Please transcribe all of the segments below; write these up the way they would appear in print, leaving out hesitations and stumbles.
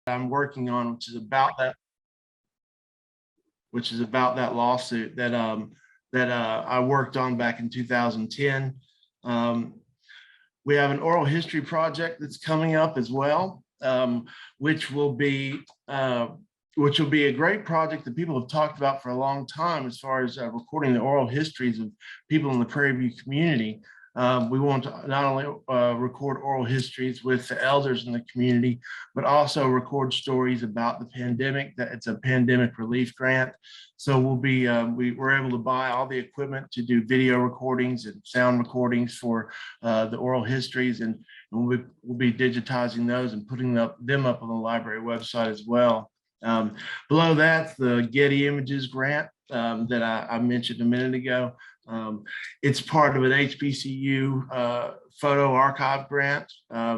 I'm working on, which is about that lawsuit that I worked on back in 2010. We have an oral history project that's coming up as well, which will be a great project that people have talked about for a long time as far as recording the oral histories of people in the Prairie View community. We want to not only record oral histories with the elders in the community, but also record stories about the pandemic. That it's a pandemic relief grant. So we're able to buy all the equipment to do video recordings and sound recordings for the oral histories, and we'll be digitizing those and putting them up on the library website as well. Below that, the Getty Images grant that I mentioned a minute ago. It's part of an HBCU photo archive grant.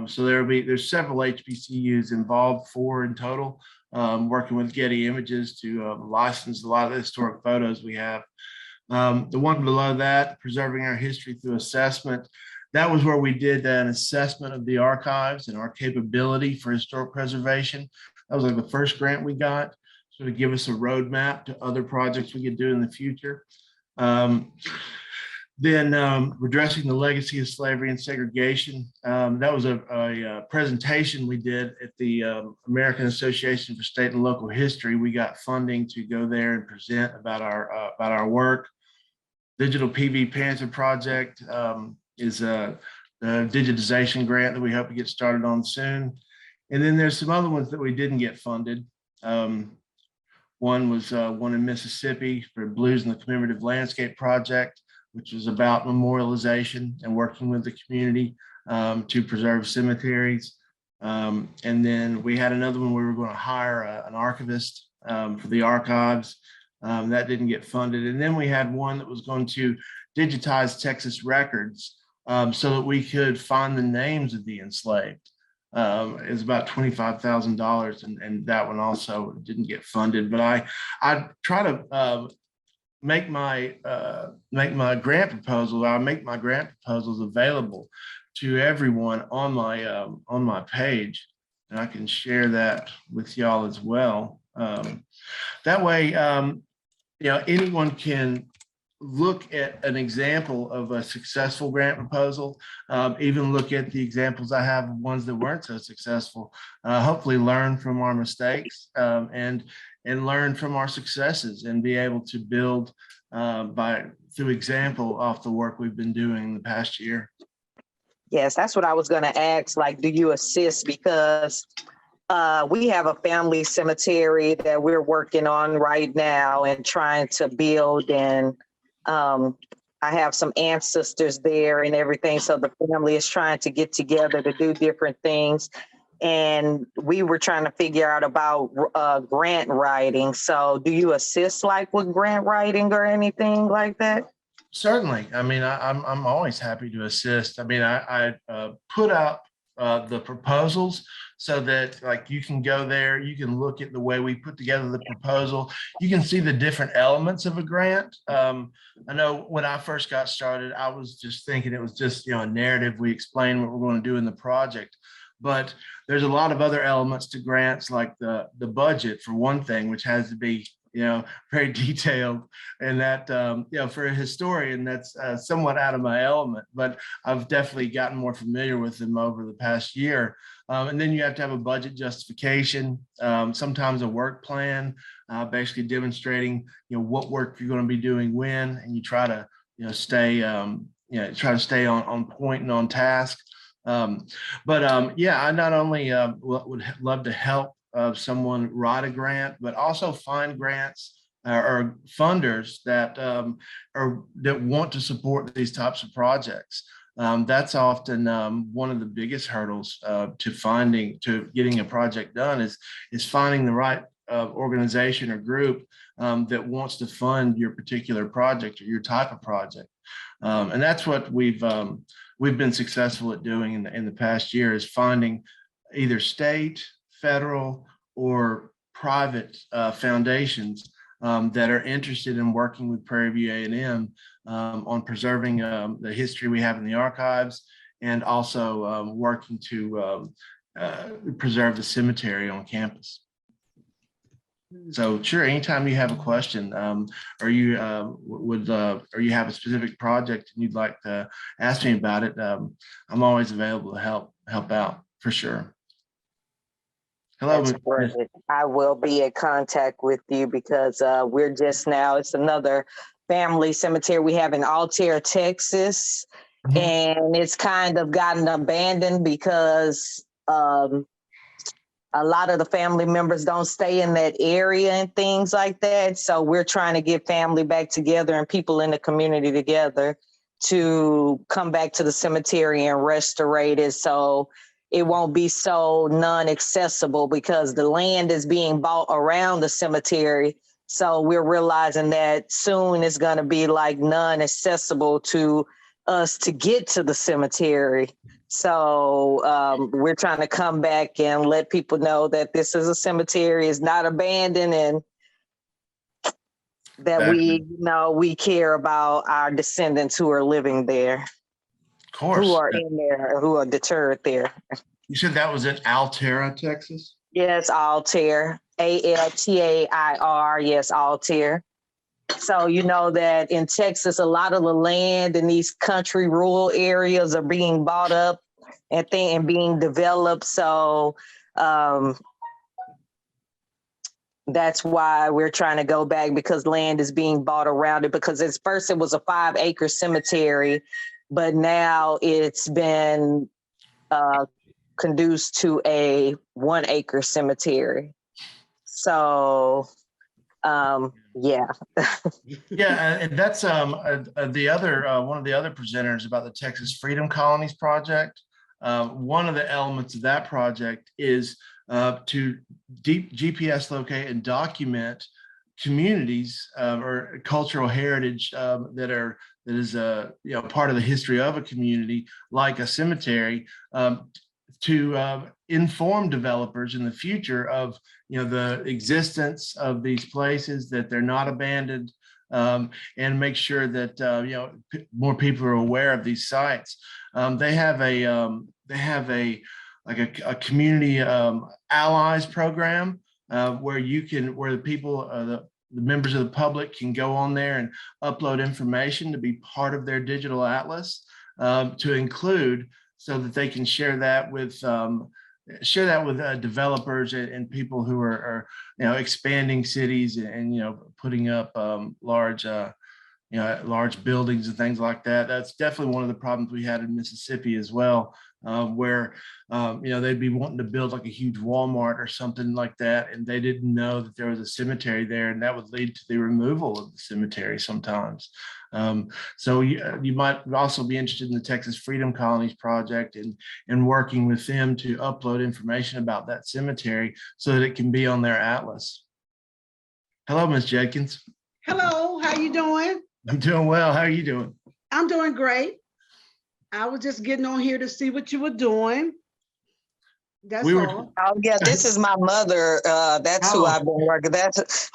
So there's several HBCUs involved, 4 in total, working with Getty Images to license a lot of the historic photos we have. The one below that, Preserving Our History Through Assessment, that was where we did an assessment of the archives and our capability for historic preservation. That was like the first grant we got, so to give us a roadmap to other projects we could do in the future. Then Redressing the Legacy of Slavery and Segregation. That was a presentation we did at the American Association for State and Local History. We got funding to go there and present about our work. Digital PV Panther Project is a digitization grant that we hope to get started on soon. And then there's some other ones that we didn't get funded. One was one in Mississippi for Blues in the Commemorative Landscape Project, which was about memorialization and working with the community to preserve cemeteries. And then we had another one where we were going to hire an archivist for the archives. That didn't get funded. And then we had one that was going to digitize Texas records so that we could find the names of the enslaved. It's about $25,000, and that one also didn't get funded. But I try to make my grant proposal. I make my grant proposals available to everyone on my page, and I can share that with y'all as well. That way, anyone can look at an example of a successful grant proposal, even look at the examples I have of ones that weren't so successful, hopefully learn from our mistakes and learn from our successes, and be able to build through example off the work we've been doing in the past year. Yes, that's what I was going to ask. Like, do you assist? Because we have a family cemetery that we're working on right now and trying to build, and I have some ancestors there and everything. So the family is trying to get together to do different things. And we were trying to figure out about grant writing. So do you assist like with grant writing or anything like that? Certainly. I mean, I'm always happy to assist. I mean, I put out the proposals so that like you can go there, you can look at the way we put together the proposal. You can see the different elements of a grant. I know when I first got started, I was just thinking it was just, a narrative. We explain what we're going to do in the project, but there's a lot of other elements to grants, like the budget for one thing, which has to be, very detailed, and that, for a historian, that's somewhat out of my element, but I've definitely gotten more familiar with them over the past year. And then you have to have a budget justification, sometimes a work plan, basically demonstrating, what work you're going to be doing when, and you try to, stay, on point and on task. I not only would love to help someone write a grant, but also find grants or funders that want to support these types of projects. That's often one of the biggest hurdles to getting a project done is finding the right organization or group that wants to fund your particular project or your type of project. And that's what we've been successful at doing in the past year, is finding either state, federal, or private foundations that are interested in working with Prairie View A&M on preserving the history we have in the archives, and also working to preserve the cemetery on campus. So sure, anytime you have a question, or you or you have a specific project and you'd like to ask me about it, I'm always available to help out for sure. Hello. That's great. I will be in contact with you because we're just now, it's another family cemetery we have in Altair, Texas. Mm-hmm. And it's kind of gotten abandoned because a lot of the family members don't stay in that area and things like that. So we're trying to get family back together and people in the community together to come back to the cemetery and restore it so it won't be so non-accessible, because the land is being bought around the cemetery. So we're realizing that soon it's going to be like non-accessible to us to get to the cemetery. So we're trying to come back and let people know that this is a cemetery, it's not abandoned, and that we care about our descendants who are living there. Of course. Who are in there, who are deterred there. You said that was in Altair, Texas? Yes, Altair, Altair, yes, Altair. So you know that in Texas, a lot of the land in these country rural areas are being bought up and being developed. So that's why we're trying to go back, because land is being bought around it. Because at first it was a 5-acre cemetery, but now it's been conduced to a 1-acre cemetery. So yeah. Yeah, and that's the other one of the other presenters about the Texas Freedom Colonies project. One of the elements of that project is to GPS locate and document communities or cultural heritage that is part of the history of a community, like a cemetery, to inform developers in the future of the existence of these places, that they're not abandoned, and make sure that more people are aware of these sites. They have a community allies program where the people, the members of the public can go on there and upload information to be part of their digital atlas, to include, so that they can share that with developers and people who are expanding cities and putting up large buildings and things like that. That's definitely one of the problems we had in Mississippi as well, where they'd be wanting to build like a huge Walmart or something like that, and they didn't know that there was a cemetery there, and that would lead to the removal of the cemetery sometimes. So you might also be interested in the Texas Freedom Colonies project and working with them to upload information about that cemetery so that it can be on their atlas. Hello, Ms. Jenkins. Hello, how you doing? I'm doing well. How are you doing? I'm doing great. I was just getting on here to see what you were doing. That's all. Oh yeah, this is my mother. That's who I've been working.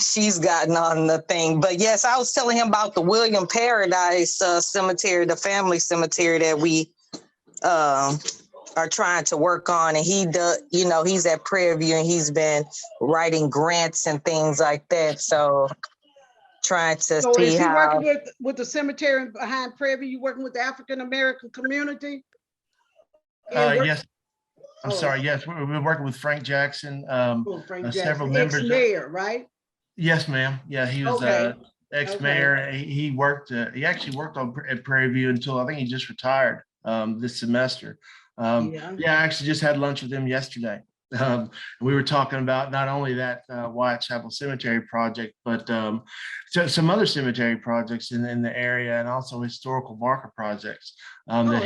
She's gotten on the thing. But yes, I was telling him about the William Paradise Cemetery, the family cemetery that we are trying to work on. And he does, he's at Prairie View and he's been writing grants and things like that. So trying to so see is he how working with the cemetery behind Prairie View? You working with the African American community? Yes. I'm sorry. Yes, we're working with Frank Jackson. Frank Jackson, several members. Ex-mayor, right? Yes, ma'am. Yeah, he was ex-mayor. Okay. He worked. He actually worked at Prairie View until I think he just retired this semester. I actually just had lunch with him yesterday. We were talking about not only that Wyatt Chapel Cemetery project, but some other cemetery projects in the area, and also historical marker projects that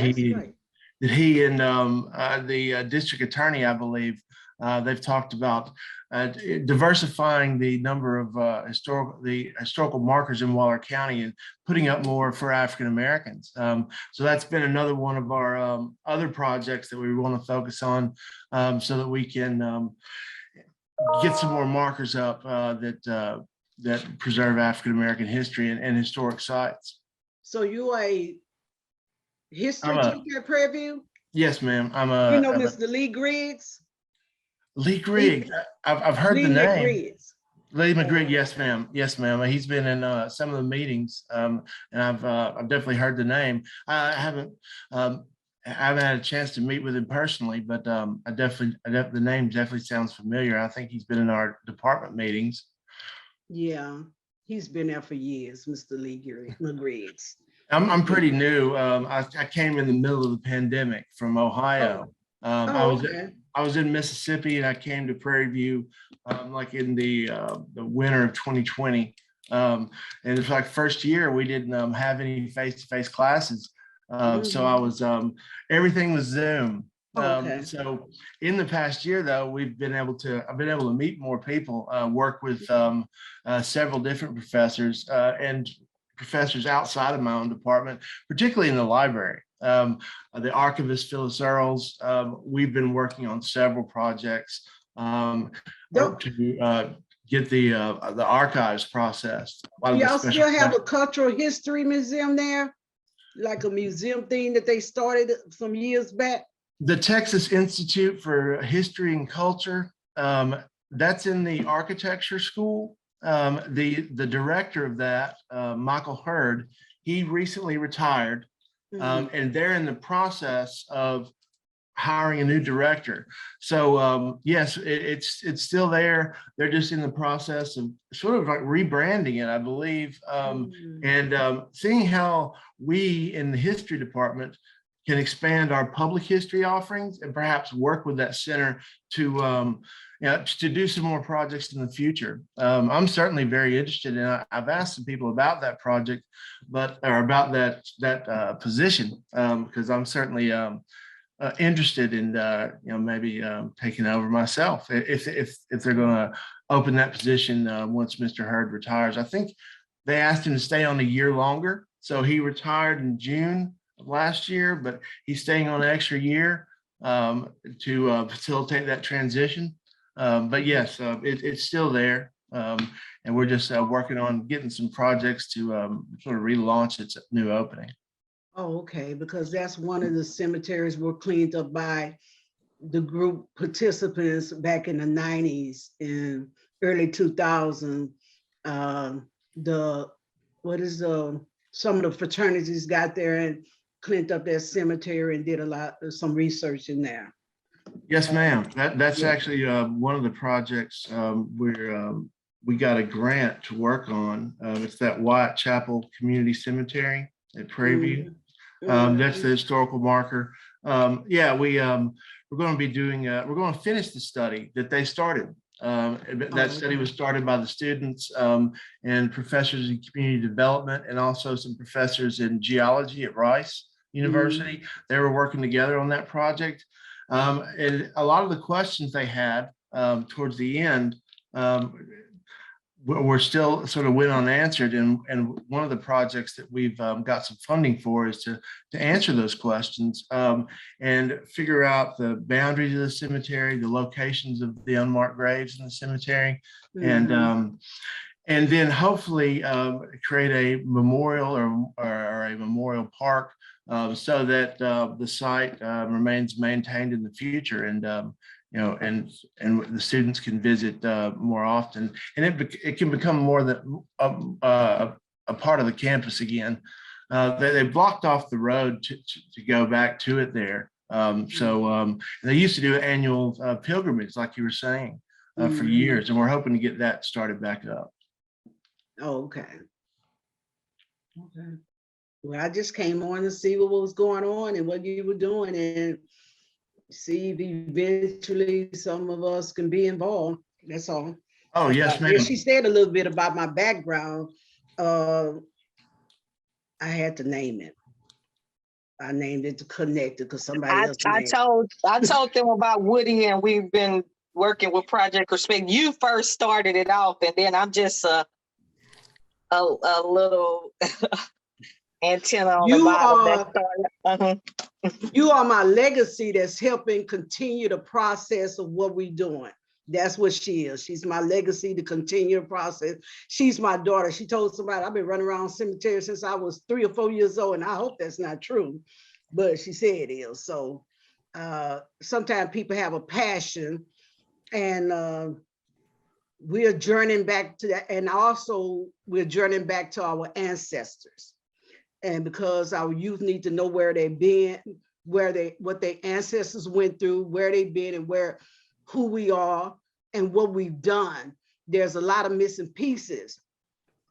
he and the district attorney, I believe, they've talked about diversifying the number of historical markers in Waller County and putting up more for African Americans. So that's been another one of our other projects that we want to focus on, so that we can get some more markers up that that preserve African-American history and historic sites. So you a history I'm a, teacher at Prairie View? yes, ma'am. You know I'm a Mr. Lee Griggs? Lee Griggs. I've heard the Lee name. Griggs. Lee McGrigg, yes, ma'am. Yes, ma'am. He's been in some of the meetings, and I've definitely heard the name. I haven't had a chance to meet with him personally, but the name definitely sounds familiar. I think he's been in our department meetings. Yeah, he's been there for years, Mr. Lee Griggs. I'm pretty new. I came in the middle of the pandemic from Ohio. Okay. I was in Mississippi and I came to Prairie View like in the winter of 2020. And it's like first year we didn't have any face-to-face classes. So I was everything was Zoom. Okay. So in the past year though, I've been able to meet more people, work with several different professors and professors outside of my own department, particularly in the library. The archivist Phyllis Earls, we've been working on several projects to get the archives processed. Do y'all still have a cultural history museum there? Like a museum thing that they started some years back? The Texas Institute for History and Culture, that's in the architecture school. The director of that, Michael Hurd, he recently retired. And they're in the process of hiring a new director. So yes, it's still there. They're just in the process of sort of like rebranding it, I believe, and seeing how we in the history department can expand our public history offerings and perhaps work with that center to do some more projects in the future. I'm certainly very interested in. I've asked some people about that project, or about that position, because I'm certainly interested in maybe taking over myself if they're going to open that position once Mr. Hurd retires. I think they asked him to stay on a year longer, so he retired in June of last year, but he's staying on an extra year to facilitate that transition. But yes, it's still there. And we're just working on getting some projects to sort of relaunch its new opening. Oh, okay, because that's one of the cemeteries were cleaned up by the group participants back in the 90s and early 2000s. Some of the fraternities got there and cleaned up that cemetery and did some research in there. Yes, ma'am. That's actually one of the projects where we got a grant to work on. It's that White Chapel Community Cemetery at Prairie View. That's the historical marker. We're going to be doing. We're going to finish the study that they started. That study was started by the students and professors in community development, and also some professors in geology at Rice University. They were working together on that project. And a lot of the questions they had towards the end were still sort of went unanswered. And one of the projects that we've got some funding for is to answer those questions and figure out the boundaries of the cemetery, the locations of the unmarked graves in the cemetery, and then hopefully create a memorial or a memorial park so that the site remains maintained in the future, and and the students can visit more often, and it can become more than a part of the campus again. They blocked off the road to go back to it there. So they used to do an annual pilgrimage, like you were saying, for years, and we're hoping to get that started back up. Oh, okay. Well, I just came on to see what was going on and what you were doing, and see if eventually some of us can be involved. That's all. Oh, yes, ma'am. She said a little bit about my background. I had to name it. I named it to connect it because somebody else named it. I told them about Woody, and we've been working with Project Respect. You first started it off, and then I'm just a little antenna on the bottom. You are my legacy that's helping continue the process of what we're doing. That's what she is. She's my legacy to continue the process. She's my daughter. She told somebody, I've been running around cemetery since I was 3 or 4 years old, and I hope that's not true, but she said it is. So sometimes people have a passion, and we're journeying back to that. And also we're journeying back to our ancestors. And because our youth need to know where they've been, what their ancestors went through, where they've been, and who we are and what we've done. There's a lot of missing pieces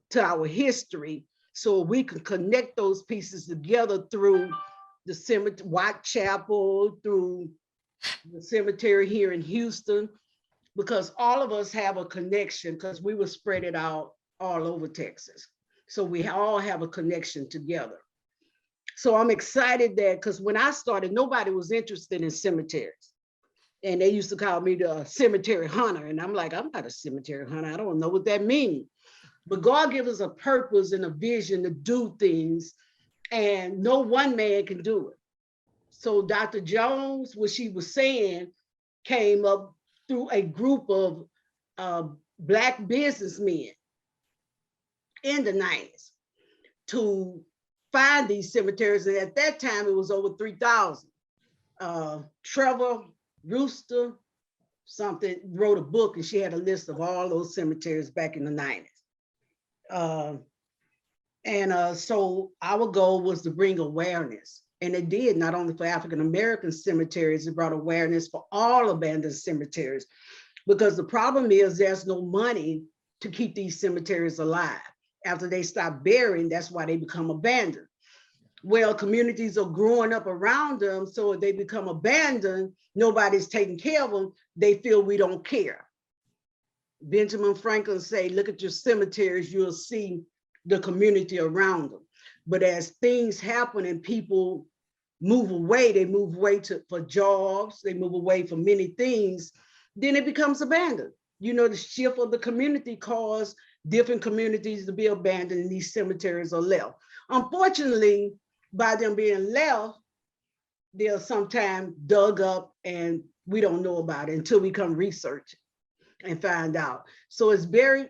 to our history. So we can connect those pieces together through the cemetery, Whitechapel, through the cemetery here in Houston, because all of us have a connection, because we were spread it out all over Texas. So we all have a connection together. So I'm excited that, because when I started, nobody was interested in cemeteries. And they used to call me the cemetery hunter. And I'm like, I'm not a cemetery hunter. I don't know what that means. But God gives us a purpose and a vision to do things, and no one man can do it. So Dr. Jones, what she was saying, came up through a group of Black businessmen in the 90s to find these cemeteries. And at that time, it was over 3,000. Trevor Rooster something wrote a book, and she had a list of all those cemeteries back in the 90s. So our goal was to bring awareness. And it did, not only for African American cemeteries, it brought awareness for all abandoned cemeteries. Because the problem is there's no money to keep these cemeteries alive. After they stop burying, that's why they become abandoned. Well, communities are growing up around them, so if they become abandoned, nobody's taking care of them, they feel we don't care. Benjamin Franklin say, look at your cemeteries, you'll see the community around them. But as things happen and people move away, they move away for jobs, they move away for many things, then it becomes abandoned. You know, the shift of the community caused different communities to be abandoned, and these cemeteries are left. Unfortunately, by them being left, they're sometimes dug up and we don't know about it until we come research and find out. So it's very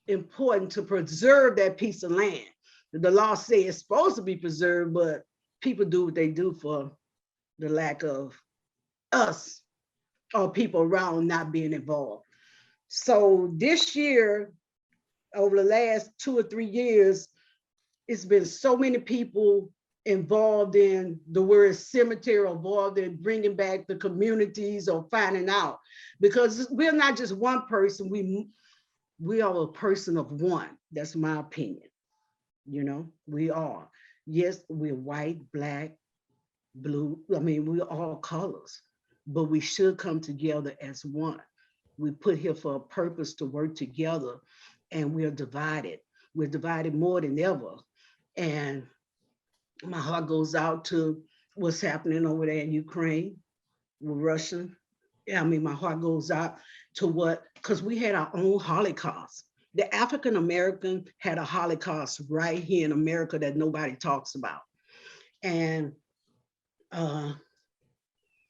important to preserve that piece of land. The law says it's supposed to be preserved, but people do what they do for the lack of us or people around not being involved. So this year, over the last 2 or 3 years, it's been so many people involved in the word cemetery, involved in bringing back the communities or finding out, because we're not just one person, we are a person of one. That's my opinion. You know, we are. Yes, we're white, Black, blue. I mean, we're all colors, but we should come together as one. We put here for a purpose to work together, and we're divided. We're divided more than ever. And my heart goes out to what's happening over there in Ukraine with Russia. I mean, my heart goes out to because we had our own Holocaust. The African American had a Holocaust right here in America that nobody talks about. And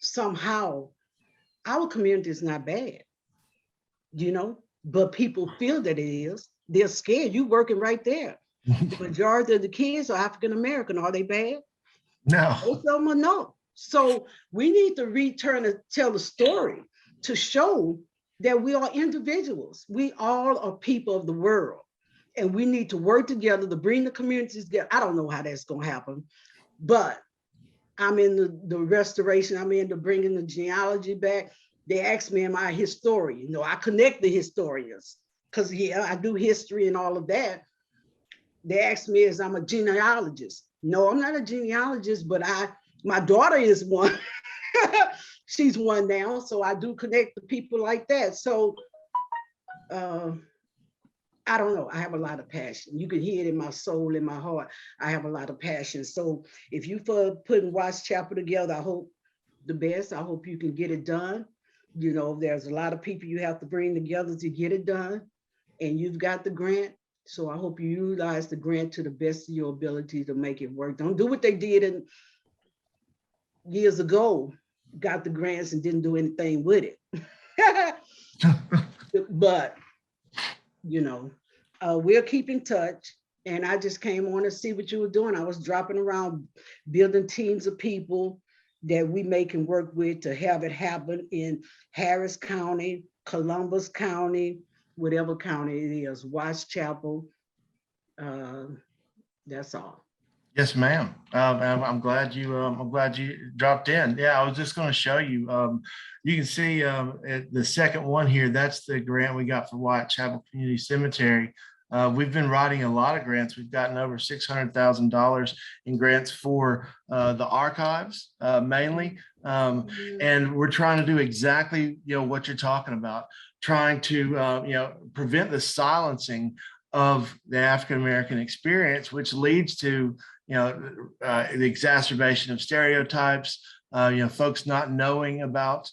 somehow our community is not bad, you know, but people feel that it is. They're scared. You working right there. The majority of the kids are African American. Are they bad? No. Most of them are no. So we need to return and tell the story to show that we are individuals. We all are people of the world, and we need to work together to bring the communities together. I don't know how that's going to happen, but I'm in the restoration. I'm into bringing the genealogy back. They asked me, am I a historian? You know, I connect the historians because I do history and all of that. They asked me as I'm a genealogist. No, I'm not a genealogist, but my daughter is one. She's one now, so I do connect the people like that. So I don't know, I have a lot of passion. You can hear it in my soul, in my heart. I have a lot of passion. So if you for putting Whitechapel together, I hope the best. I hope you can get it done. You know, there's a lot of people you have to bring together to get it done, and you've got the grant. So I hope you utilize the grant to the best of your ability to make it work. Don't do what they did years ago, got the grants and didn't do anything with it. But, you know, we'll keep in touch. And I just came on to see what you were doing. I was dropping around, building teams of people that we can work with to have it happen in Harris County, Columbus County, whatever county it is, Chapel. That's all. Yes, ma'am. I'm glad you dropped in. Yeah, I was just going to show you. You can see the second one here. That's the grant we got for Whitechapel Community Cemetery. We've been writing a lot of grants. We've gotten over $600,000 in grants for the archives mainly, and we're trying to do exactly what you're talking about, trying to prevent the silencing of the African American experience, which leads to the exacerbation of stereotypes, folks not knowing about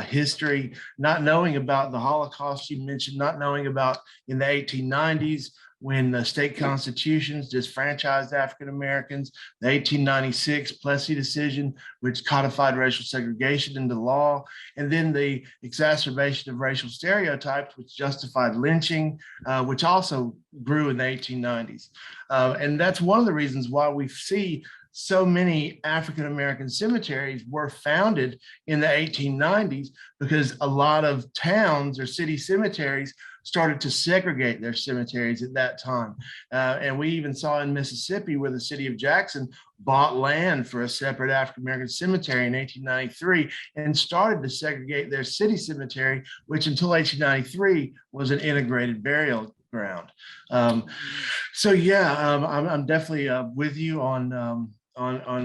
history, not knowing about the Holocaust you mentioned, not knowing about in the 1890s when the state constitutions disfranchised African Americans, the 1896 Plessy decision, which codified racial segregation into law, and then the exacerbation of racial stereotypes, which justified lynching, which also grew in the 1890s. And that's one of the reasons why we see so many African American cemeteries were founded in the 1890s, because a lot of towns or city cemeteries started to segregate their cemeteries at that time. And we even saw in Mississippi where the city of Jackson bought land for a separate African American cemetery in 1893 and started to segregate their city cemetery, which until 1893 was an integrated burial ground. So yeah, I'm definitely with you on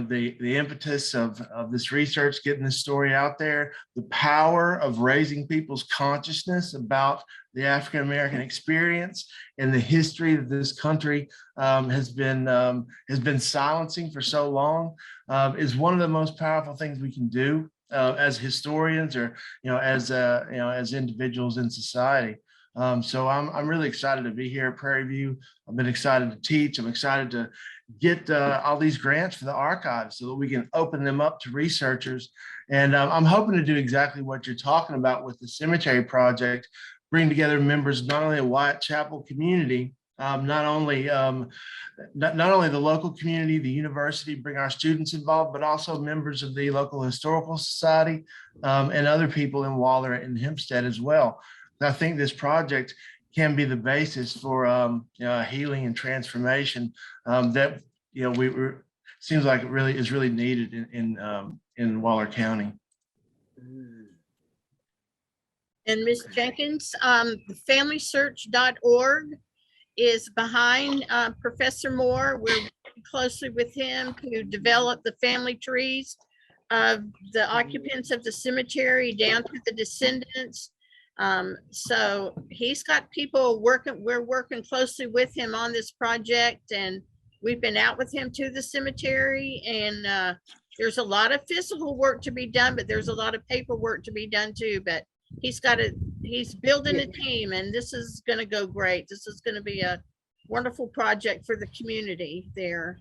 the impetus of this research, getting this story out there, the power of raising people's consciousness about the African American experience and the history that this country has been silencing for so long, is one of the most powerful things we can do as historians, or as individuals in society. So I'm really excited to be here at Prairie View. I've been excited to teach. I'm excited to get all these grants for the archives so that we can open them up to researchers. And I'm hoping to do exactly what you're talking about with the cemetery project, bring together members not only of Whitechapel community, not only the local community, the university, bring our students involved, but also members of the local historical society and other people in Waller and Hempstead as well. I think this project can be the basis for healing and transformation that seems like it really is needed in Waller County. And Ms. Jenkins, familysearch.org is behind Professor Moore. We're working closely with him to develop the family trees of the occupants of the cemetery down to the descendants. So he's got people working, we're working closely with him on this project, and we've been out with him to the cemetery, and there's a lot of physical work to be done, but there's a lot of paperwork to be done too. But he's building a team, and this is going to go great. This is going to be a wonderful project for the community there.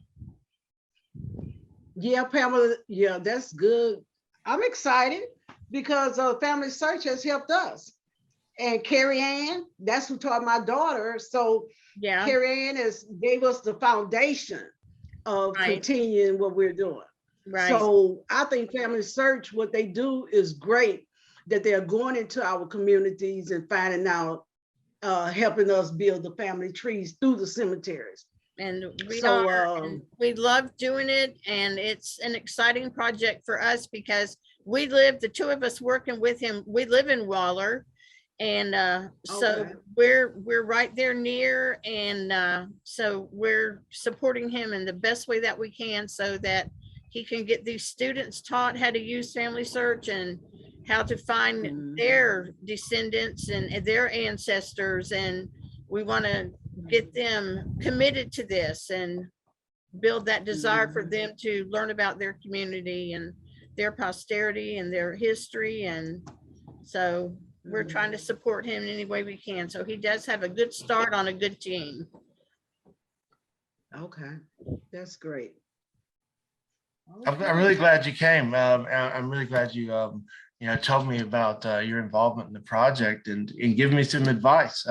Yeah, Pamela, yeah, that's good. I'm excited because Family Search has helped us. And Carrie Ann, that's who taught my daughter. So yeah, Carrie Ann gave us the foundation of continuing what we're doing. Right. So I think Family Search, what they do is great, that they're going into our communities and finding out, helping us build the family trees through the cemeteries. And we love doing it, and it's an exciting project for us because the two of us working with him, we live in Waller, and so we're right there near, and so we're supporting him in the best way that we can so that he can get these students taught how to use Family Search and how to find their descendants and their ancestors. And we want to get them committed to this and build that desire for them to learn about their community and their posterity and their history. And so we're trying to support him in any way we can. So he does have a good start on a good team. Okay, that's great. I'm really glad you came. I'm really glad you, told me about your involvement in the project and giving me some advice.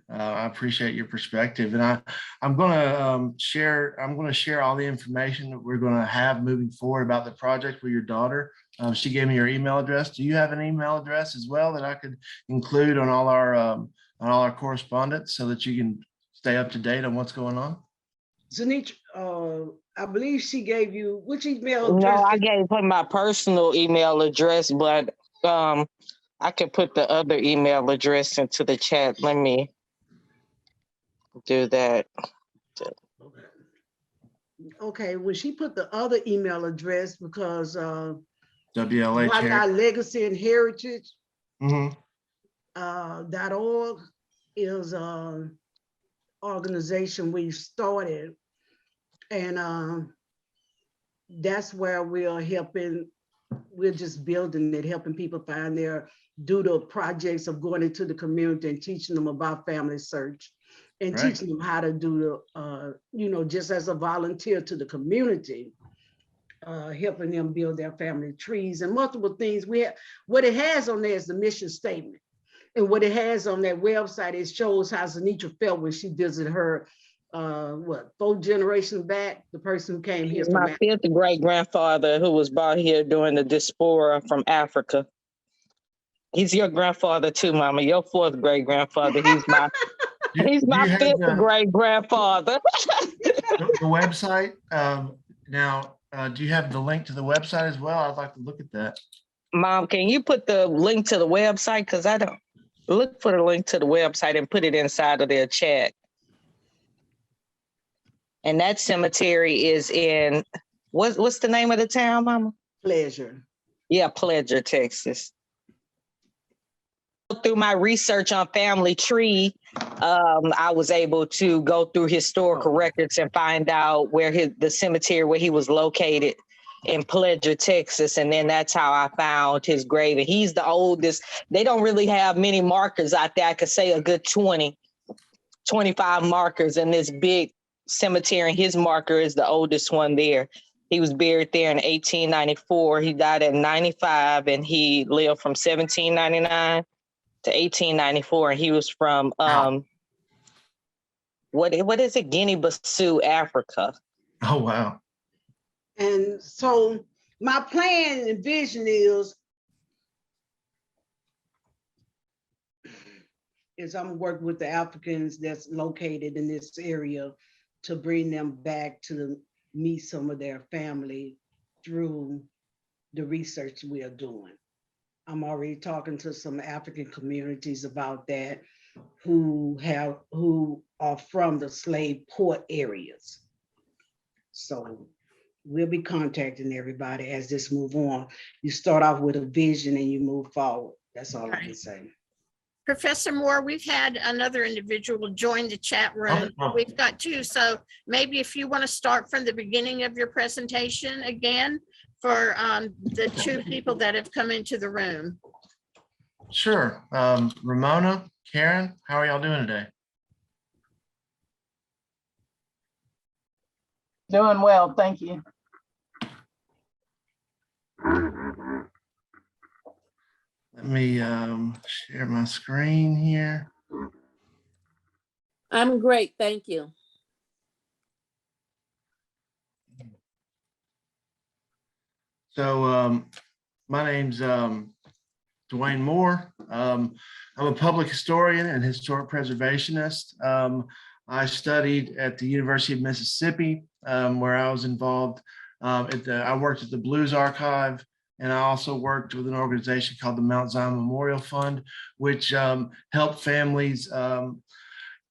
I appreciate your perspective, and I'm going to share all the information that we're going to have moving forward about the project with your daughter. She gave me your email address. Do you have an email address as well that I could include on all our correspondence so that you can stay up to date on what's going on? Zanitra, I believe she gave you, which email No, address? I gave her my personal email address, but I can put the other email address into the chat. Let me do that. Okay, when she put the other email address, because WLH White Our Legacy and Heritage Mhm. .org is organization we started, and that's where we are helping. We're just building it, helping people find do the projects of going into the community and teaching them about family search and Right. teaching them how to do the, just as a volunteer to the community, helping them build their family trees and multiple things. What it has on there is the mission statement. And what it has on that website, it shows how Zanitra felt when she visited her, 4 generations back, the person who came here He's from my 5th great grandfather who was brought here during the diaspora from Africa. He's your grandfather too, Mama. Your 4th great grandfather. He's my Do my you have 5th great grandfather. the website? Now, do you have the link to the website as well? I'd like to look at that. Mom, can you put the link to the website? Because I don't look for the link to the website and put it inside of their chat. And that cemetery is in, what's the name of the town, Mama? Pleasure. Yeah, Pleasure, Texas. Through my research on family tree, I was able to go through historical records and find out where the cemetery where he was located in Pleasure, Texas. And then that's how I found his grave. And he's the oldest. They don't really have many markers out there. I could say a good 20, 25 markers in this big cemetery. And his marker is the oldest one there. He was buried there in 1894. He died at 95 and he lived from 1799 to 1894. And he was from, what is it? Guinea-Bissau, Africa. Oh, wow. And so my plan and vision is I'm working with the Africans that's located in this area to bring them back to meet some of their family through the research we are doing. I'm already talking to some African communities about that who are from the slave port areas. So we'll be contacting everybody as this move on. You start off with a vision and you move forward. That's all I can say. Professor Moore, we've had another individual join the chat room. We've got 2. So maybe if you want to start from the beginning of your presentation again for the 2 people that have come into the room. Sure. Ramona, Karen, how are y'all doing today? Doing well, thank you. Let me share my screen here. I'm great, thank you. So my name's DeWayne Moore. I'm a public historian and historic preservationist. I studied at the University of Mississippi, where I was involved. I worked at the Blues Archive, and I also worked with an organization called the Mount Zion Memorial Fund, which helped families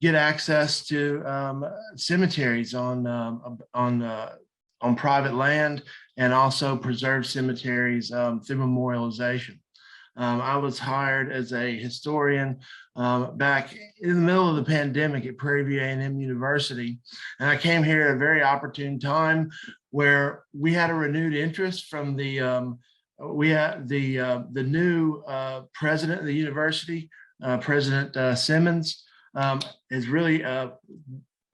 get access to cemeteries on private land, and also preserve cemeteries through memorialization. I was hired as a historian back in the middle of the pandemic at Prairie View A&M University. And I came here at a very opportune time where we had a renewed interest from the new president of the university, President Simmons, has really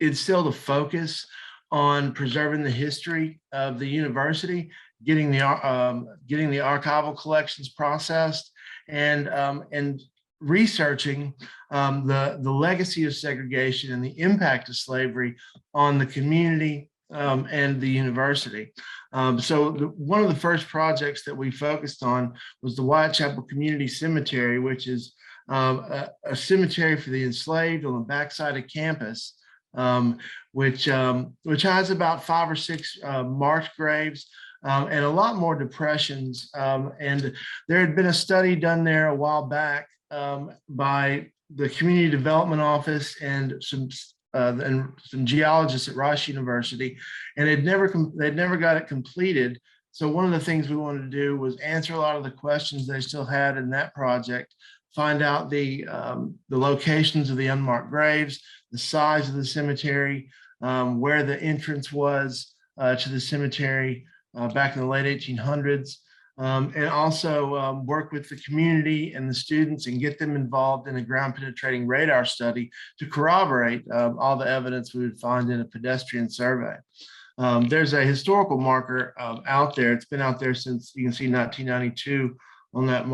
instilled a focus on preserving the history of the university, getting the archival collections processed, and researching the legacy of segregation and the impact of slavery on the community and the university. One of the first projects that we focused on was the Whitechapel Community Cemetery, which is a cemetery for the enslaved on the backside of campus, which has about 5 or 6 marked graves and a lot more depressions. And there had been a study done there a while back by the Community Development Office and some geologists at Rice University, and they'd never got it completed. So one of the things we wanted to do was answer a lot of the questions they still had in that project, find out the locations of the unmarked graves, the size of the cemetery, where the entrance was to the cemetery back in the late 1800s, and also work with the community and the students and get them involved in a ground penetrating radar study to corroborate all the evidence we would find in a pedestrian survey. There's a historical marker out there. It's been out there since, you can see, 1992 on that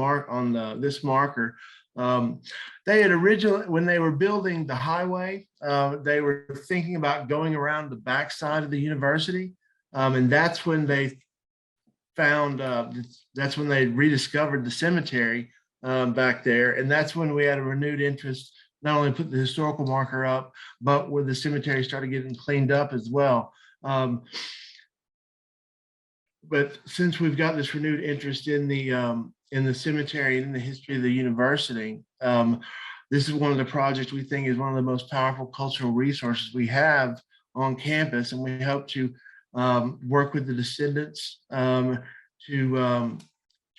this marker. They had originally, when they were building the highway, they were thinking about going around the backside of the university. And that's when they found, that's when they rediscovered the cemetery back there. And that's when we had a renewed interest, not only put the historical marker up, but where the cemetery started getting cleaned up as well. But since we've got this renewed interest in the cemetery and in the history of the university, this is one of the projects we think is one of the most powerful cultural resources we have on campus, and we hope to work with the descendants to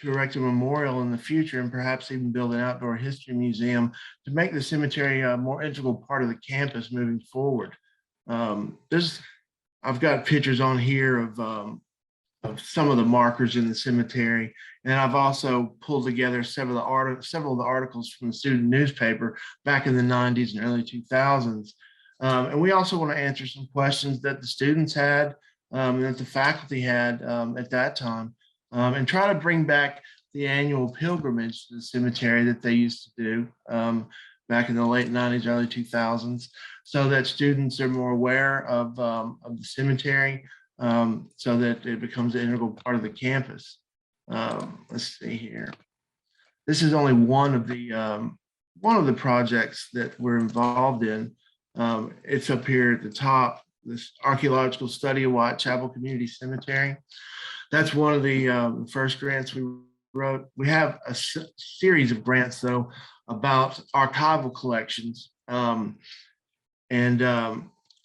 erect a memorial in the future, and perhaps even build an outdoor history museum to make the cemetery a more integral part of the campus moving forward. I've got pictures on here of some of the markers in the cemetery, and I've also pulled together several of the articles from the student newspaper back in the 90s and early 2000s. And we also want to answer some questions that the students had, that the faculty had at that time, and try to bring back the annual pilgrimage to the cemetery that they used to do back in the late 90s, early 2000s, so that students are more aware of the cemetery, so that it becomes an integral part of the campus. Let's see here. This is only one of the projects that we're involved in. It's up here at the top, this archaeological study of Whitechapel Community Cemetery. That's one of the first grants we wrote. We have a series of grants, though, about archival collections and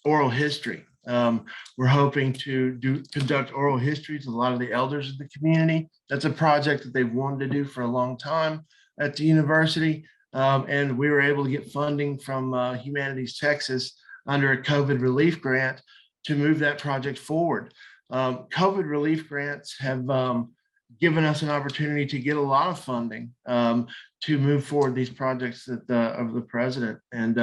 oral history. We're hoping to conduct oral histories with a lot of the elders of the community. That's a project that they've wanted to do for a long time at the university. And we were able to get funding from Humanities Texas under a COVID relief grant to move that project forward. COVID relief grants have given us an opportunity to get a lot of funding to move forward these projects of the president. And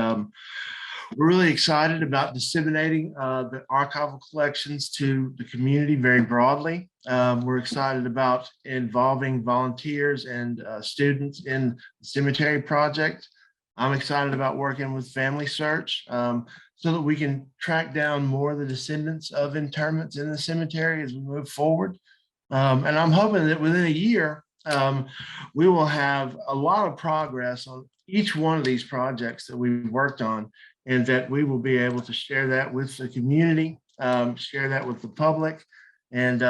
we're really excited about disseminating the archival collections to the community very broadly. We're excited about involving volunteers and students in the cemetery project. I'm excited about working with Family Search so that we can track down more of the descendants of interments in the cemetery as we move forward. And I'm hoping that within a year, we will have a lot of progress on each one of these projects that we've worked on, and that we will be able to share that with the community, share that with the public, and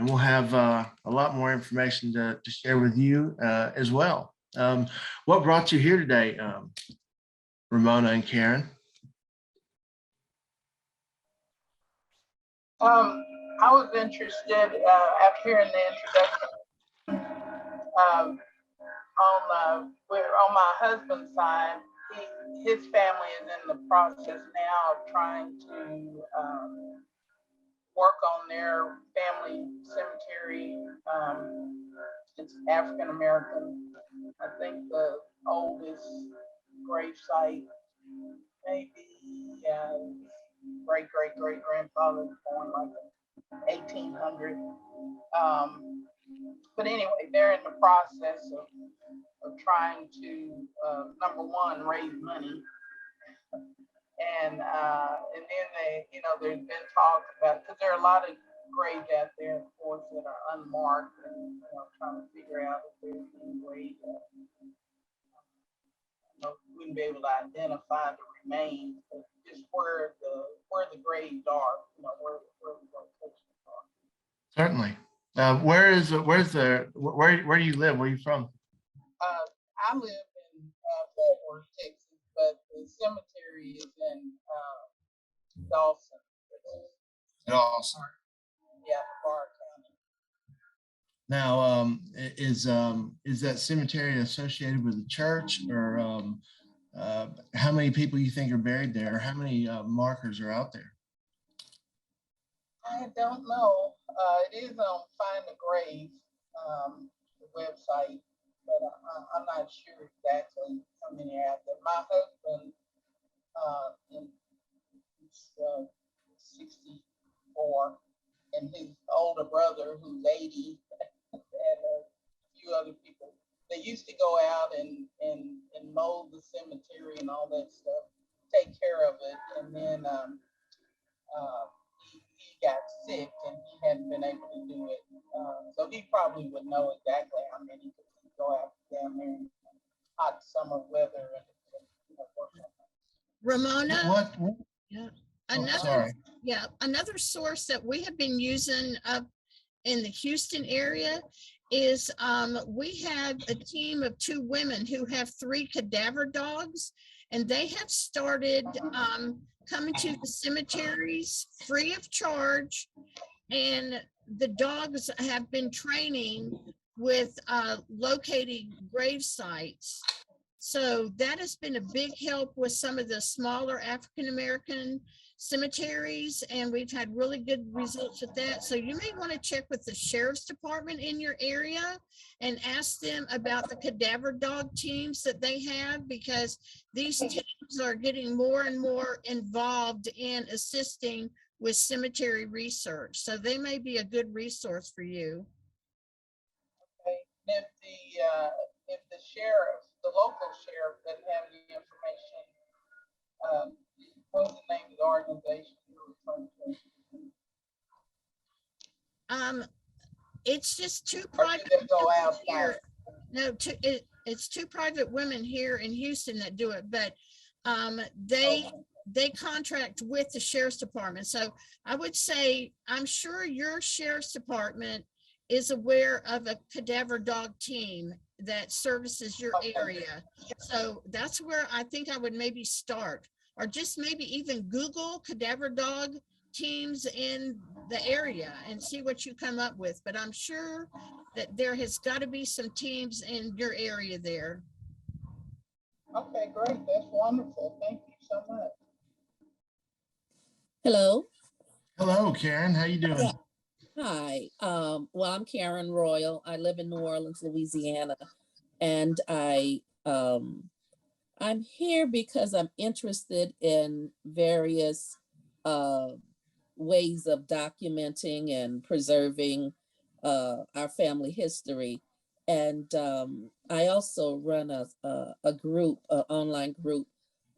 we'll have a lot more information to share with you as well. What brought you here today, Ramona and Karen? I was interested after hearing the introduction on my husband's side. His family is in the process now of trying to work on their family cemetery. It's African American. I think the oldest grave site maybe great-great-great-grandfather was born like 1800. But anyway, they're in the process of trying to, number one, raise money. And then they, you know, there's been talk about, because there are a lot of graves out there, of course, that are unmarked, and you know, trying to figure out if there's any way that, you know, we wouldn't be able to identify the remains, but just where the graves are, you know, where the locations are. Certainly. Where do you live? Where are you from? I live in Fort Worth, Texas, but the cemetery is in Dawson. Dawson. Yeah, Bar County. Now, is that cemetery associated with the church, or how many people you think are buried there, or how many markers are out there? I don't know. It is on Find a Grave, the website, but I'm not sure exactly how many are out there. My husband is 64, and his older brother, who's 80, and a few other people. They used to go out and mow the cemetery and all that stuff, take care of it, and then he got sick and he hadn't been able to do it. So he probably would know exactly how many, because he'd go out down there in hot summer weather and you know, work on it. Ramona? What? Yeah. Another source that we have been using up in the Houston area is we have a team of 2 women who have 3 cadaver dogs, and they have started coming to the cemeteries free of charge, and the dogs have been training with locating grave sites. So that has been a big help with some of the smaller African-American cemeteries, and we've had really good results with that. So you may want to check with the sheriff's department in your area and ask them about the cadaver dog teams that they have, because these teams are getting more and more involved in assisting with cemetery research. So they may be a good resource for you. Okay. If the sheriff, the local sheriff, doesn't have any information, what's the name of the organization you're referring to? It's just 2 Or private do they go women outside? here. No, it's 2 private women here in Houston that do it, but they contract with the sheriff's department. So I would say, I'm sure your sheriff's department is aware of a cadaver dog team that services your area. So that's where I think I would maybe start, or just maybe even Google cadaver dog teams in the area and see what you come up with. But I'm sure that there has got to be some teams in your area there. Okay, great. That's wonderful. Thank you so much. Hello. Hello, Karen. How you doing? Yeah. Hi. Well, I'm Karen Royal. I live in New Orleans, Louisiana, and I'm here because I'm interested in various ways of documenting and preserving our family history. And I also run a group, an online group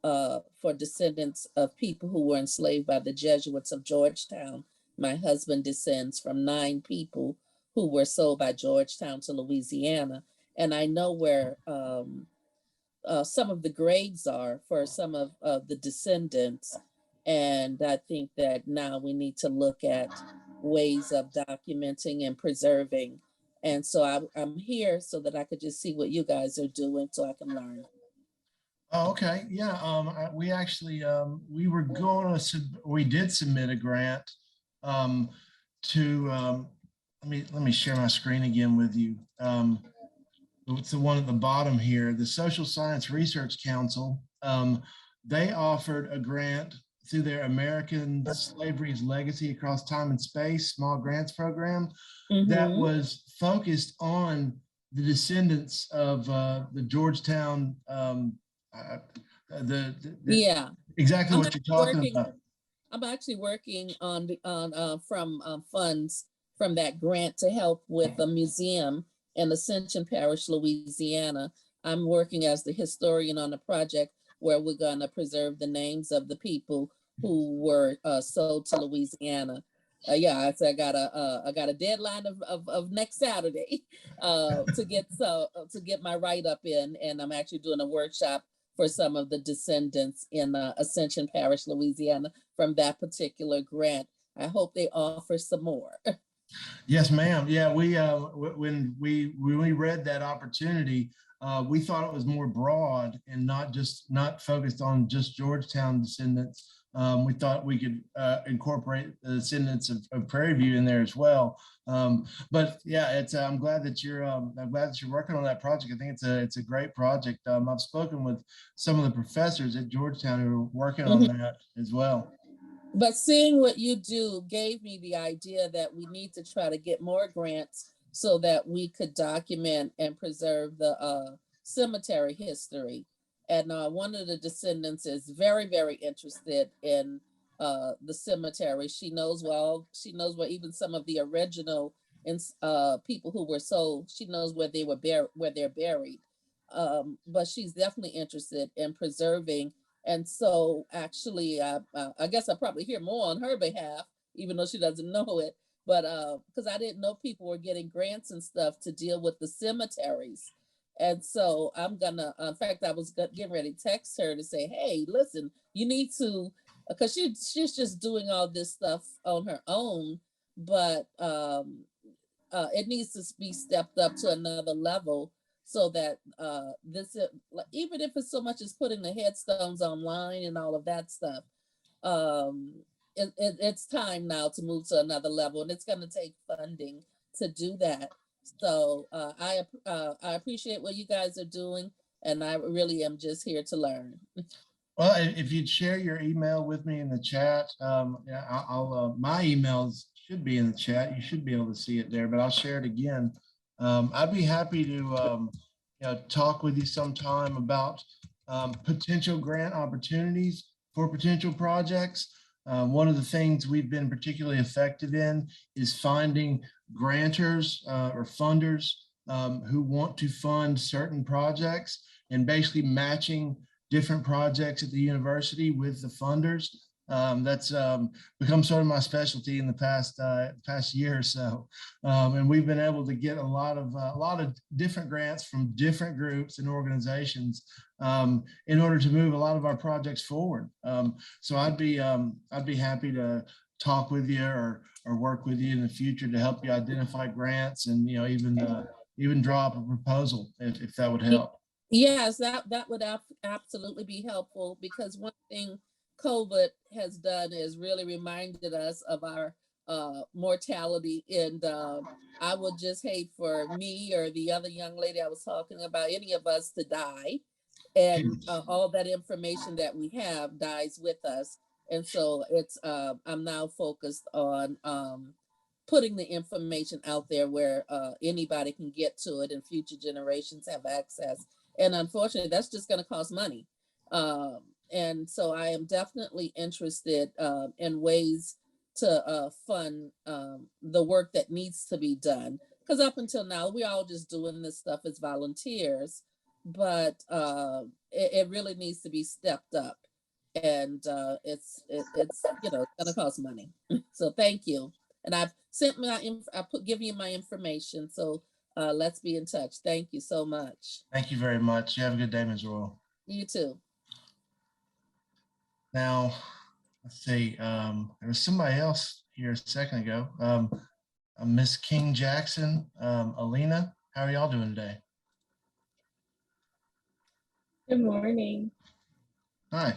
for descendants of people who were enslaved by the Jesuits of Georgetown. My husband descends from 9 people who were sold by Georgetown to Louisiana. And I know where some of the graves are for some of the descendants. And I think that now we need to look at ways of documenting and preserving. And so I'm here so that I could just see what you guys are doing so I can learn. Oh, okay. Yeah. We actually, we were going to, we did submit a grant to, let me share my screen again with you. It's the one at the bottom here, the Social Science Research Council. They offered a grant through their American Slavery's Legacy Across Time and Space small grants program that was focused on the descendants of the Georgetown, yeah, exactly what you're talking about. I'm actually working on from funds from that grant to help with a museum in Ascension Parish, Louisiana. I'm working as the historian on a project where we're going to preserve the names of the people who were sold to Louisiana. Yeah, I got a deadline of next Saturday to get my write up in, and I'm actually doing a workshop for some of the descendants in Ascension Parish, Louisiana, from that particular grant. I hope they offer some more. Yes, ma'am. Yeah, when we read that opportunity, we thought it was more broad and not focused on just Georgetown descendants. We thought we could incorporate the descendants of Prairie View in there as well. But yeah, I'm glad that you're working on that project. I think it's a great project. I've spoken with some of the professors at Georgetown who are working on that as well. But seeing what you do gave me the idea that we need to try to get more grants so that we could document and preserve the cemetery history. And one of the descendants is very, very interested in the cemetery. She knows where even some of the original people who were sold, she knows where they're buried. But she's definitely interested in preserving. And so actually, I guess I'll probably hear more on her behalf, even though she doesn't know it. But because I didn't know people were getting grants and stuff to deal with the cemeteries. And so I'm gonna, in fact, I was getting ready to text her to say, hey, listen, you need to, because she's just doing all this stuff on her own, but it needs to be stepped up to another level so that even if it's so much as putting the headstones online and all of that stuff, it's time now to move to another level, and it's going to take funding to do that. So I appreciate what you guys are doing, and I really am just here to learn. Well, if you'd share your email with me in the chat, I'll my emails should be in the chat. You should be able to see it there, but I'll share it again. I'd be happy to talk with you sometime about potential grant opportunities for potential projects. One of the things we've been particularly effective in is finding grantors or funders who want to fund certain projects and basically matching different projects at the university with the funders. That's become sort of my specialty in the past year or so, and we've been able to get a lot of different grants from different groups and organizations in order to move a lot of our projects forward. So I'd be happy to talk with you or work with you in the future to help you identify grants and even draw up a proposal if that would help. Yes, that would absolutely be helpful, because one thing COVID has done is really reminded us of our mortality. And I would just hate for me or the other young lady I was talking about, any of us to die. And all that information that we have dies with us. And so I'm now focused on putting the information out there where anybody can get to it and future generations have access. And unfortunately, that's just going to cost money. And so I am definitely interested in ways to fund the work that needs to be done. Because up until now, we're all just doing this stuff as volunteers, but it really needs to be stepped up. And it's going to cost money. So thank you. And I've sent give you my information. So let's be in touch. Thank you so much. Thank you very much. You have a good day, Ms. Royal. You too. Now, let's see. There was somebody else here a second ago. Miss King Jackson, Alina, how are y'all doing today? Good morning. Hi.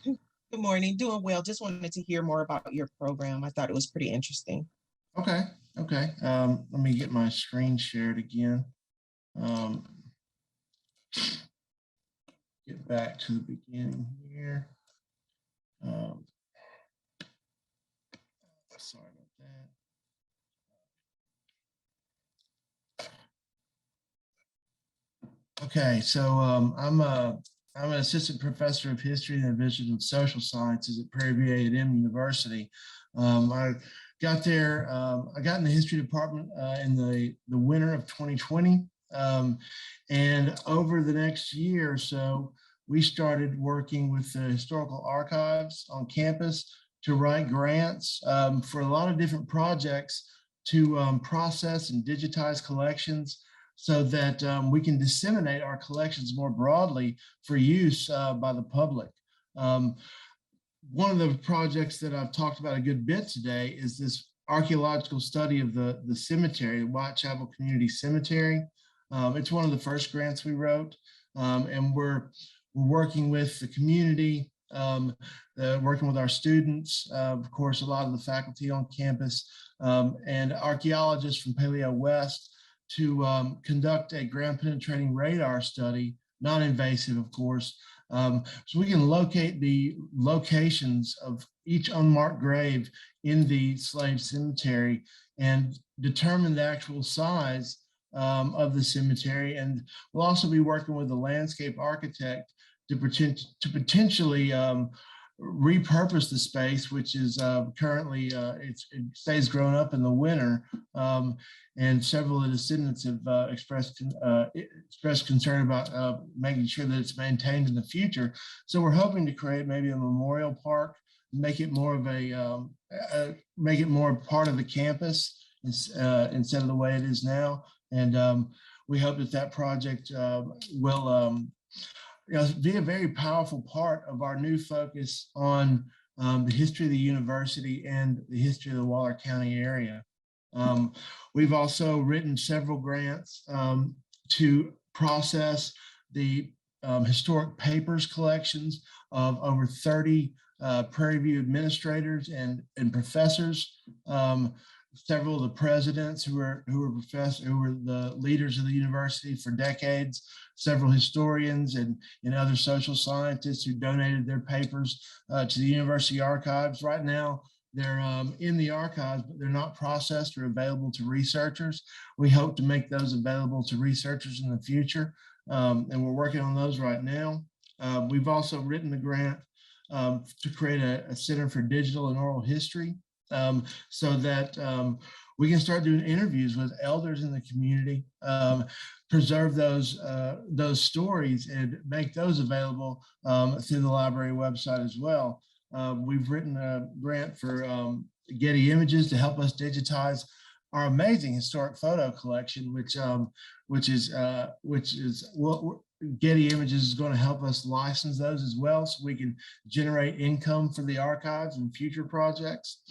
Good morning. Doing well. Just wanted to hear more about your program. I thought it was pretty interesting. Okay. Let me get my screen shared again. Get back to the beginning here. Sorry about that. Okay, so I'm I'm an assistant professor of history and division of social sciences at Prairie View A&M University. I got there, I got in the history department in the winter of 2020. And over the next year or so, we started working with the historical archives on campus to write grants for a lot of different projects to process and digitize collections so that we can disseminate our collections more broadly for use by the public. One of the projects that I've talked about a good bit today is this archaeological study of the cemetery, the Whitechapel Community Cemetery. It's one of the first grants we wrote, and we're working with the community, working with our students, of course, a lot of the faculty on campus, and archaeologists from Paleo West to conduct a ground penetrating radar study, non-invasive, of course, so we can locate the locations of each unmarked grave in the slave cemetery and determine the actual size of the cemetery. And we'll also be working with a landscape architect to potentially repurpose the space, which is currently, it stays grown up in the winter. And several of the descendants have expressed concern about making sure that it's maintained in the future. So we're hoping to create maybe a memorial park, make it more of make it more part of the campus instead of the way it is now. And we hope that that project will be a very powerful part of our new focus on the history of the university and the history of the Waller County area. We've also written several grants to process the historic papers collections of over 30 Prairie View administrators and professors. Several of the presidents who were the leaders of the university for decades, several historians and other social scientists who donated their papers to the university archives. Right now, they're in the archives, but they're not processed or available to researchers. We hope to make those available to researchers in the future, and we're working on those right now. We've also written a grant to create a Center for Digital and Oral History, so that we can start doing interviews with elders in the community, preserve those stories and make those available through the library website as well. We've written a grant for Getty Images to help us digitize our amazing historic photo collection, which is what Getty Images is going to help us license those as well, so we can generate income for the archives and future projects.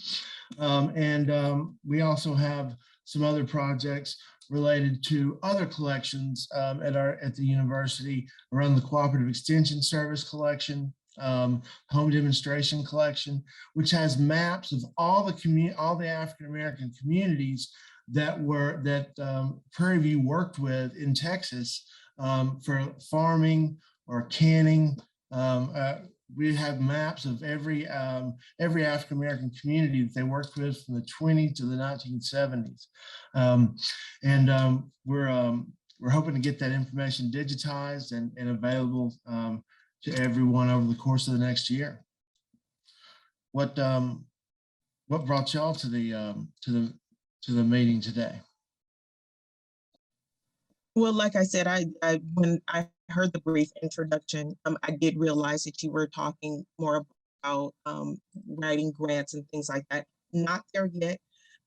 We also have some other projects related to other collections at the university around the Cooperative Extension Service collection, home demonstration collection, which has maps of all the African-American communities that Prairie View worked with in Texas for farming or canning. We have maps of every African-American community that they worked with from the 20s to the 1970s. We're hoping to get that information digitized and available to everyone over the course of the next year. What brought y'all to the meeting today? Well, like I said, when I heard the brief introduction, I did realize that you were talking more about writing grants and things like that. Not there yet,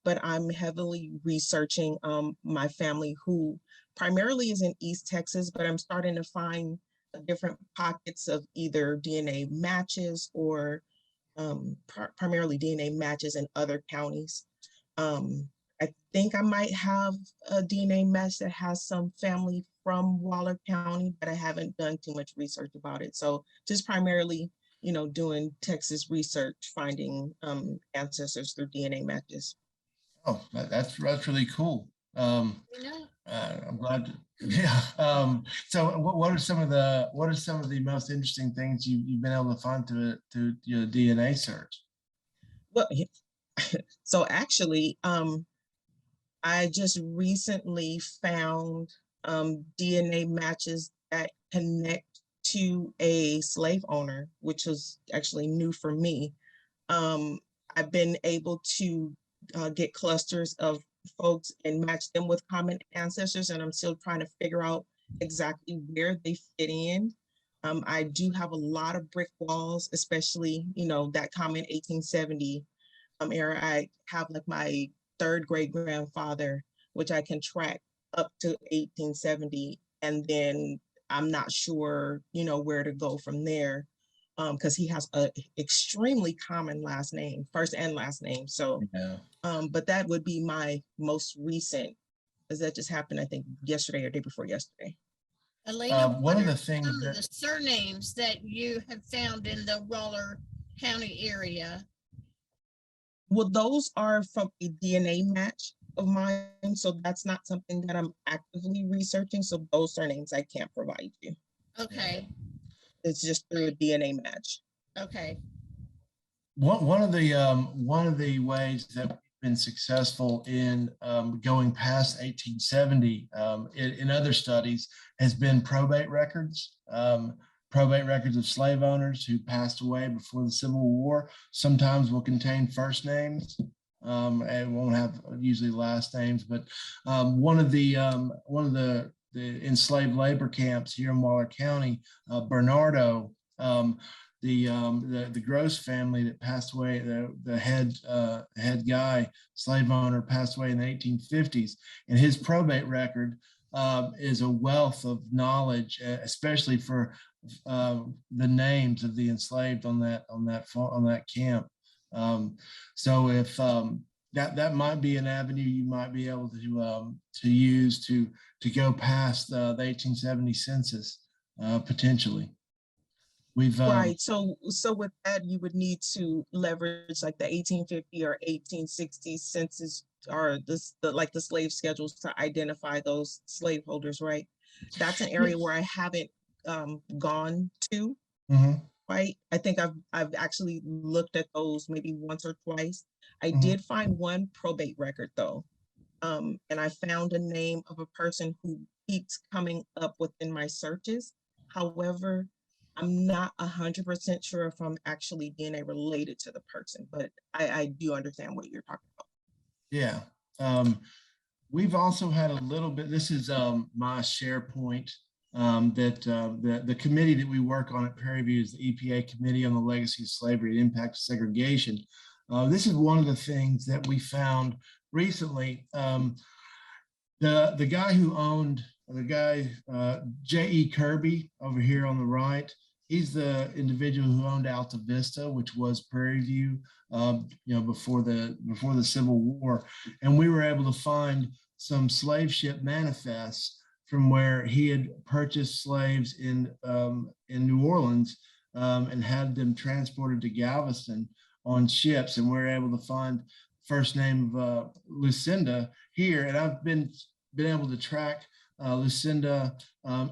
but I'm heavily researching my family, who primarily is in East Texas, but I'm starting to find different pockets of either DNA matches or primarily DNA matches in other counties. I think I might have a DNA match that has some family from Waller County, but I haven't done too much research about it. So just primarily, doing Texas research, finding ancestors through DNA matches. Oh, that's really cool. I'm glad. So what are some of the most interesting things you've been able to find to your DNA search? Well, so actually, I just recently found DNA matches that connect to a slave owner, which was actually new for me. I've been able to get clusters of folks and match them with common ancestors, and I'm still trying to figure out exactly where they fit in. I do have a lot of brick walls, especially, that common 1870 era. I have like my third great grandfather, which I can track up to 1870. And then I'm not sure, where to go from there, because he has a extremely common last name, first and last name. So, Yeah. But that would be my most recent, because that just happened, I think, yesterday or day before yesterday. Elena, One what of are the things some of that the surnames that you have found in the Waller County area? Well, those are from a DNA match of mine, so that's not something that I'm actively researching. So those surnames I can't provide you. Okay, It's just through a DNA match. okay. one of the ways that we've been successful in going past 1870 in other studies has been probate records. Probate records of slave owners who passed away before the Civil War sometimes will contain first names and won't have usually last names. But one of the enslaved labor camps here in Waller County, Bernardo, the Gross family that passed away, the head guy, slave owner, passed away in the 1850s, and his probate record is a wealth of knowledge, especially for the names of the enslaved on that camp. So if that might be an avenue you might be able to use to go past the 1870 census potentially. We've Right. So with that, you would need to leverage like the 1850 or 1860 census, or the slave schedules, to identify those slaveholders, right? That's an area where I haven't gone to. Mhm. Right. I think I've actually looked at those maybe once or twice. I Mhm. did find one probate record though. And I found a name of a person who keeps coming up within my searches. However, I'm not 100% sure if I'm actually DNA related to the person, but I do understand what you're talking about. Yeah. We've also had a little bit, this is my SharePoint that the committee that we work on at Prairie View is the EPA Committee on the Legacy of Slavery and Impact of Segregation. This is one of the things that we found recently. The guy who owned, J.E. Kirby over here on the right, he's the individual who owned Alta Vista, which was Prairie View, before the Civil War. And we were able to find some slave ship manifests from where he had purchased slaves in New Orleans and had them transported to Galveston on ships. And we were able to find first name of Lucinda here. And I've been able to track Lucinda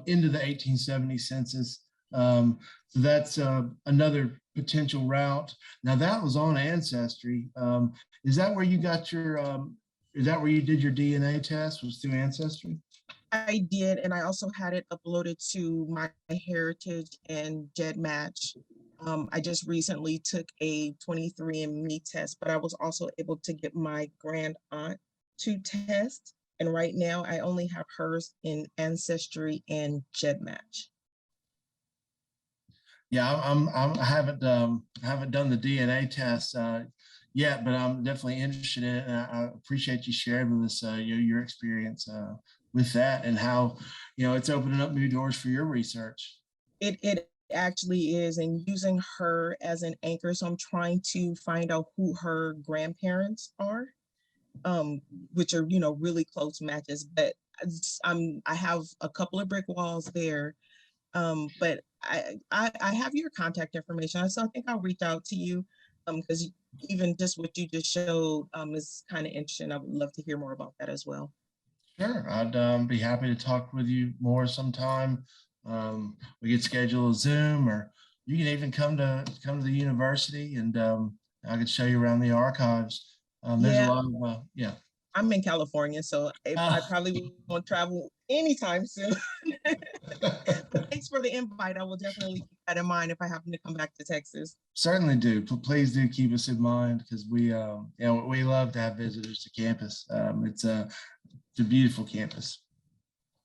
into the 1870 census. So that's another potential route. Now that was on Ancestry. Is that where you got your, is that where you did your DNA test, was through Ancestry? I did, and I also had it uploaded to my Heritage and GEDmatch. I just recently took a 23andMe test, but I was also able to get my grand aunt to test. And right now I only have hers in Ancestry and GEDmatch. Yeah, I haven't done the DNA test yet, but I'm definitely interested in it. And I appreciate you sharing with us your experience with that, and how it's opening up new doors for your research. It actually is, and using her as an anchor. So I'm trying to find out who her grandparents are, which are really close matches. But I have a couple of brick walls there. But I have your contact information, so I think I'll reach out to you, because even just what you just showed is kind of interesting. I would love to hear more about that as well. Sure, I'd be happy to talk with you more sometime. We could schedule a Zoom, or you can even come to the university, and I could show you around the archives. There's a lot of yeah. I'm in California, so I probably won't travel anytime soon. Thanks thanks for the invite. I will definitely keep that in mind if I happen to come back to Texas. Certainly do. Please do keep us in mind, because we we love to have visitors to campus. It's a beautiful campus.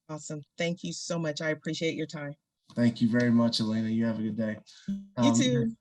Awesome. Thank you so much. I appreciate your time. Thank you very much, Elena. You have a good day. You too.